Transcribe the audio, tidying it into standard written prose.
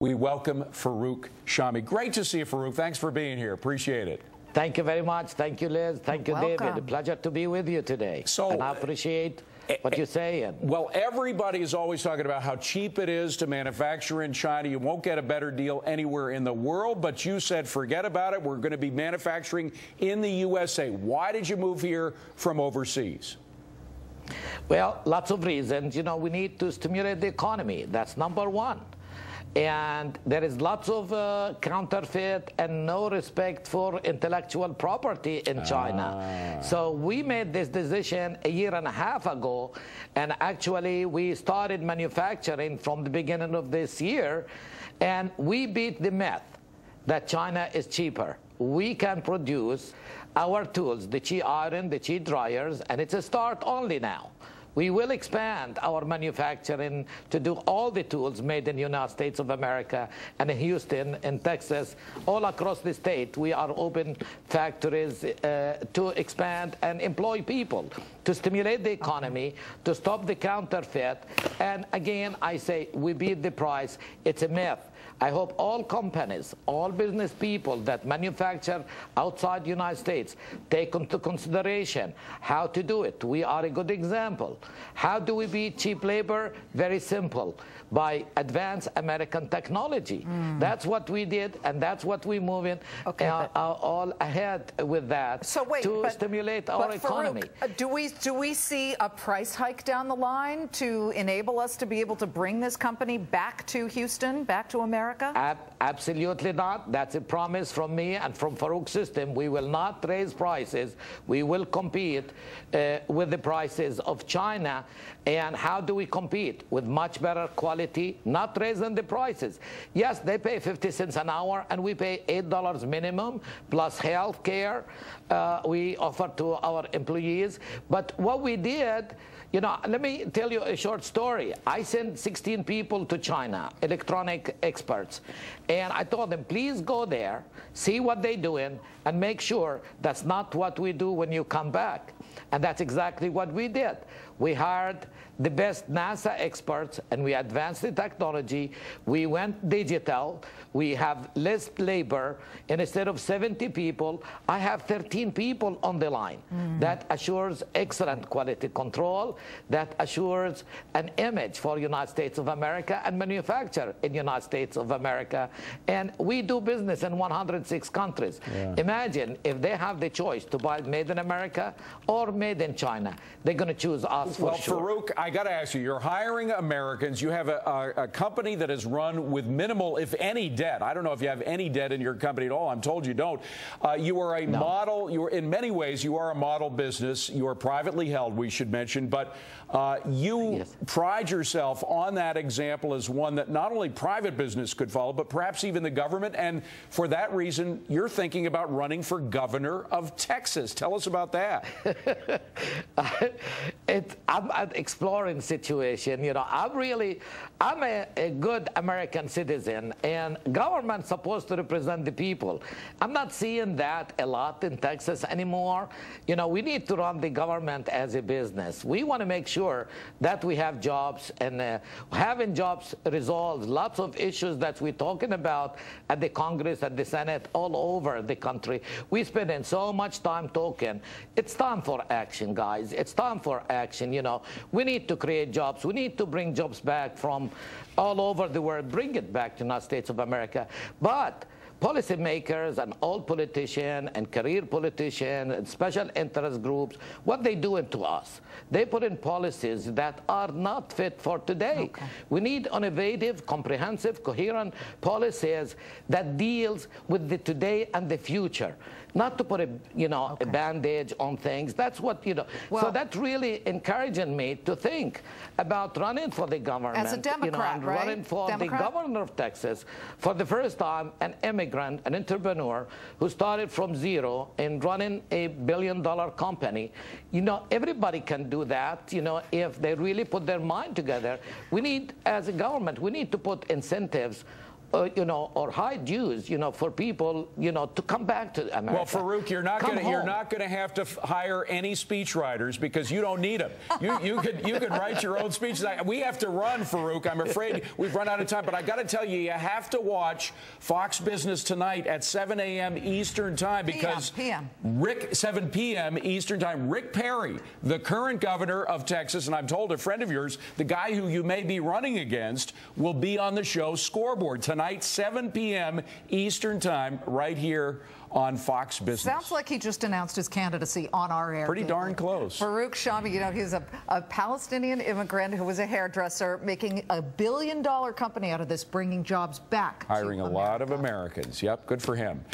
We welcome Farouk Shami. Great to see you, Farouk. Thanks for being here. Appreciate it. Thank you very much. Thank you, Liz. Thank you, Welcome. David. A pleasure to be with you today. And I appreciate what you're saying. Well, everybody is always talking about how cheap it is to manufacture in China. You won't get a better deal anywhere in the world. But you said, forget about it. We're going to be manufacturing in the USA. Why did you move here from overseas? Well, lots of reasons. You know, we need to stimulate the economy. That's number one. And there is lots of counterfeit and no respect for intellectual property in China. So we made this decision a year and a half ago, and actually we started manufacturing from the beginning of this year, and we beat the myth that China is cheaper. We can produce our tools, the chi iron, the chi dryers, and it's a start only now. We will expand our manufacturing to do all the tools made in the United States of America and in Houston, in Texas, all across the state. We are open factories to expand and employ people, to stimulate the economy, to stop the counterfeit. And again, I say we beat the price. It's a myth. I hope all companies, all business people that manufacture outside the United States take into consideration how to do it. We are a good example. How do we beat cheap labor? Very simple. By advanced American technology. That's what we did, and that's what we're moving all ahead with that to stimulate our economy. Farouk, do we see a price hike down the line to enable us to be able to bring this company back to Houston, back to America? Absolutely not. That's a promise from me and from Farouk System. We will not raise prices. We will compete with the prices of China. And how do we compete? With much better quality, not raising the prices. Yes, they pay 50 cents an hour, and we pay $8 minimum, plus health care we offer to our employees. But what we did, you know, let me tell you a short story. I sent 16 people to China, electronic experts, and I told them, please go there, see what they're doing, and make sure that's not what we do when you come back. And that's exactly what we did. We hired the best NASA experts, and we advanced the technology. We went digital. We have less labor. And instead of 70 people, I have 13 people on the line. That assures excellent quality control. That assures an image for the United States of America and manufacture in the United States of America. And we do business in 106 countries. Imagine if they have the choice to buy made in America or made in China. They're going to choose us for sure. Well, Farouk, I got to ask you, you're hiring Americans. You have a company that is run with minimal, if any, debt. I don't know if you have any debt in your company at all. I'm told you don't. You are a model. You are, in many ways, you are a model business. You are privately held, we should mention. But you pride yourself on that example as one that not only private business could follow, but perhaps even the government. And for that reason, you're thinking about running for governor of Texas. Tell us about that. I'm an exploring situation. You know, I'm a good American citizen, and government's supposed to represent the people. I'm not seeing that a lot in Texas anymore. You know, we need to run the government as a business. We want to make sure that we have jobs, and having jobs resolves lots of issues that we're talking about at the Congress, at the Senate, all over the country. We spend in so much time talking. It's time for action, guys. It's time for action. You know, we need to create jobs. We need to bring jobs back from all over the world, bring it back to the United States of America. But policymakers and all politicians and career politicians and special interest groups, what they doing to us? They put in policies that are not fit for today. We need innovative, comprehensive, coherent policies that deals with the today and the future. Not to put a bandage on things. That's what, you know. Well, so that's really encouraging me to think about running for the government. As a Democrat, and running for the governor of Texas for the first time, an immigrant, an entrepreneur who started from zero and running a billion-dollar company. You know, everybody can do that, you know, if they really put their mind together. We need, as a government, we need to put incentives or high dues, for people, to come back to America. Well, Farouk, you're not going to have to hire any speechwriters because you don't need them. You could write your own speeches. We have to run, Farouk. I'm afraid we've run out of time, but I got to tell you, you have to watch Fox Business tonight at 7 a.m. Eastern Time because 7 p.m. Eastern Time. Rick Perry, the current governor of Texas, and I'm told a friend of yours, the guy who you may be running against, will be on the show Scoreboard tonight, 7 p.m. Eastern Time, right here on Fox Business. Sounds like he just announced his candidacy on our air. Pretty darn close. Farouk Shami, he's a Palestinian immigrant who was a hairdresser, making $1 billion company out of this, bringing jobs back. Hiring a lot of Americans. Yep, good for him.